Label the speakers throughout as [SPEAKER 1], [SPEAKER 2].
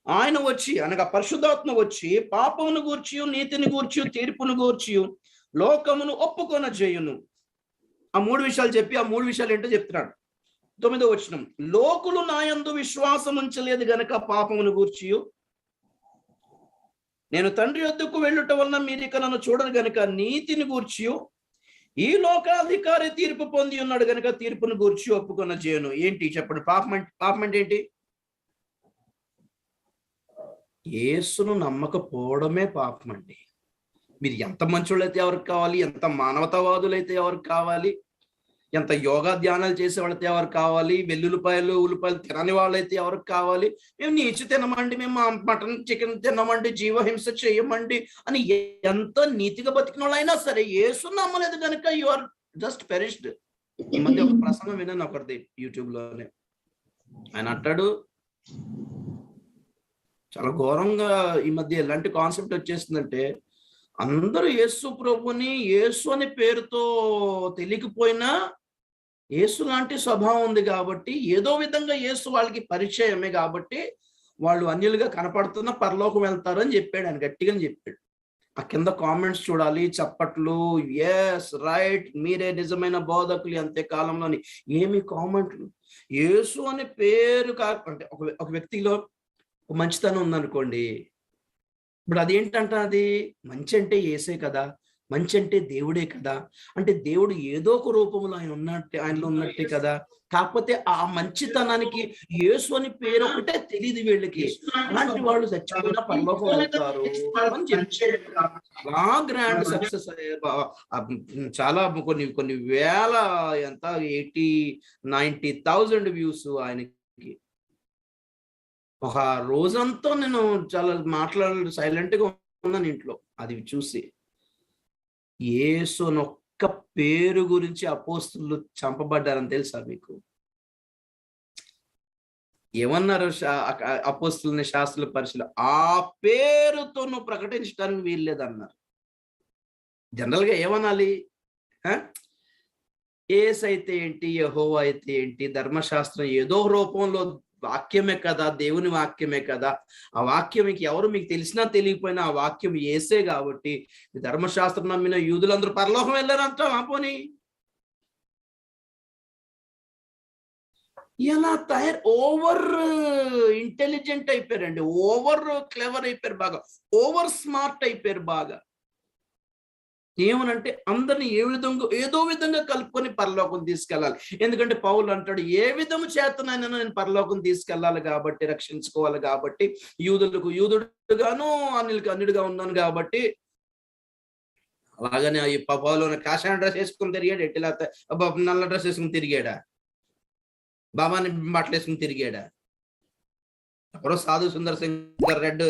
[SPEAKER 1] ఆయన వచ్చి అనగా పరిశుద్ధాత్మ వచ్చి పాపమును గూర్చి నీతిని గూర్చి తీర్పును గూర్చి లోకమును ఒప్పుకొన చేయును. ఆ 3 విషయాలు చెప్పి ఆ 3 విషయాలు ఏంటో చెప్తున్నాడు. 9వ వచనం, లోకులు నాయందు విశ్వాసం ఉంచలేదు గనక పాపమును గూర్చి నేను తండ్రి యొద్దకు వెళ్ళుట వలన మీరిక నన్ను చూడరు గనుక నీతిని గూర్చి ఈ లోకాధికారి తీర్పు పొంది ఉన్నాడు గనుక తీర్పును గూర్చి ఒప్పుకొన చేయను. ఏంటి చెప్పండి? పాపం అంటే ఏంటి? యేసును నమ్మకపోవడమే పాపం అండి. మీరు ఎంత మంచోళ్ళైతే ఎవరికి కావాలి, ఎంత మానవతావాదులైతే ఎవరికి కావాలి, ఎంత యోగా ధ్యానాలు చేసే వాళ్ళైతే ఎవరికి కావాలి, వెల్లుల్లిపాయలు ఉల్లిపాయలు తినని వాళ్ళైతే ఎవరికి కావాలి, మేము నీచు తినమండి, మేము మటన్ చికెన్ తినమండి, జీవహింస చేయమండి అని ఎంత నీతిగా బతికిన వాళ్ళైనా సరే యేసు నమ్మలేదు కనుక యు ఆర్ జస్ట్ పెరిష్డ్. ఈ మధ్య ఒక ప్రసంగం విన్నాను ఒకరిది యూట్యూబ్ లోనే. ఆయన అంటాడు, చాలా ఘోరంగా ఈ మధ్య ఎలాంటి కాన్సెప్ట్ వచ్చేసిందంటే, అందరూ యేసు ప్రభుని యేసు అనే పేరుతో తెలియకపోయినా యేసు లాంటి స్వభావం ఉంది కాబట్టి, ఏదో విధంగా యేసు వాళ్ళకి పరిచయమే కాబట్టి వాళ్ళు అన్యులుగా కనపడుతున్న పరలోకం వెళ్తారు అని చెప్పాడు. ఆయన గట్టిగా చెప్పాడు. ఆ కింద కామెంట్స్ చూడాలి, చప్పట్లు, ఎస్ రైట్, మీరే నిజమైన బోధకులు అంతే కాలంలోని. ఏమి కామెంట్లు! యేసు అనే పేరు అంటే ఒక వ్యక్తిలో మంచితనం ఉందనుకోండి, ఇప్పుడు అదేంటంట, అది మంచి అంటే యేసే కదా, మంచి అంటే దేవుడే కదా, అంటే దేవుడు ఏదో ఒక రూపంలో ఆయనలో ఉన్నట్టే కదా. కాకపోతే ఆ మంచితనానికి యేసు అని పేరు ఒకటే తెలియదు వీళ్ళకి. అలాంటి వాళ్ళు చచ్చిపోయినా పరలోకం వెళ్తారు అని చెప్పి చాలా గ్రాండ్ సక్సెస్ చాలా కొన్ని వేల, ఎంత 80-90,000 వ్యూస్ ఆయనకి. ఒక రోజంతా నేను చాలా సైలెంట్ గా ఉన్నాను ఇంట్లో అది చూసి. యేసు ఒక్క పేరు గురించి అపోస్తులు చంపబడ్డారని తెలుసా మీకు? ఏమన్నారు అపోస్తులని శాస్త్రుల పరిచయం? ఆ పేరుతో నువ్వు ప్రకటించడానికి వీల్లేదన్నారు. జనరల్ గా ఏమనాలి? యేసు అయితే ఏంటి, యెహోవా అయితే ఏంటి, ధర్మశాస్త్రం ఏదో రూపంలో వాక్యమే కదా, దేవుని వాక్యమే కదా. ఆ వాక్యం ఎవరు మీకు తెలిసినా తెలియకపోయినా ఆ వాక్యం యేసే కాబట్టి ధర్మశాస్త్రం నమ్మిన యూదులందరూ పరలోకం వెళ్ళారంట. పోనీ ఎలా ఓవర్ ఇంటెలిజెంట్ అయిపోయారండి, ఓవర్ క్లెవర్ అయిపోయారు, బాగా ఓవర్ స్మార్ట్ అయిపోయారు బాగా. ఏమనంటే అందరిని ఏదో విధంగా కలుపుకొని పరలోకం తీసుకెళ్ళాలి. ఎందుకంటే పౌలు అంటాడు, ఏ విధము చేతనైనా నేను పరలోకం తీసుకెళ్ళాలి కాబట్టి, రక్షించుకోవాలి కాబట్టి, యూదులకు యూదుడుగాను అన్యులకు అన్యుడుగా ఉన్నాను కాబట్టి. అలాగనే ఈ పౌలు కాషాయ డ్రెస్ వేసుకుని తిరిగాడు, ఎట్టి లేకపోతే నల్ల డ్రెస్ వేసుకుని తిరిగాడా, బాబాని బట్టలు వేసుకుని తిరిగాడా? ఎవరో సాధు సుందర్ సింగ్ రెడ్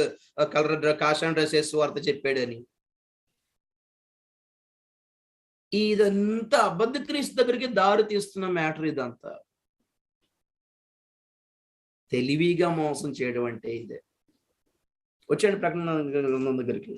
[SPEAKER 1] కలర్ కాషాయ డ్రెస్ వేసి వార్త చెప్పాడని. ఇదంతా అబద్ధ క్రీస్తు దగ్గరికి దారి తీస్తున్న మ్యాటర్. ఇదంతా తెలివిగా మోసం చేయడం అంటే ఇదే. వచ్చాడు ప్రకటన గ్రంథం దగ్గరికి.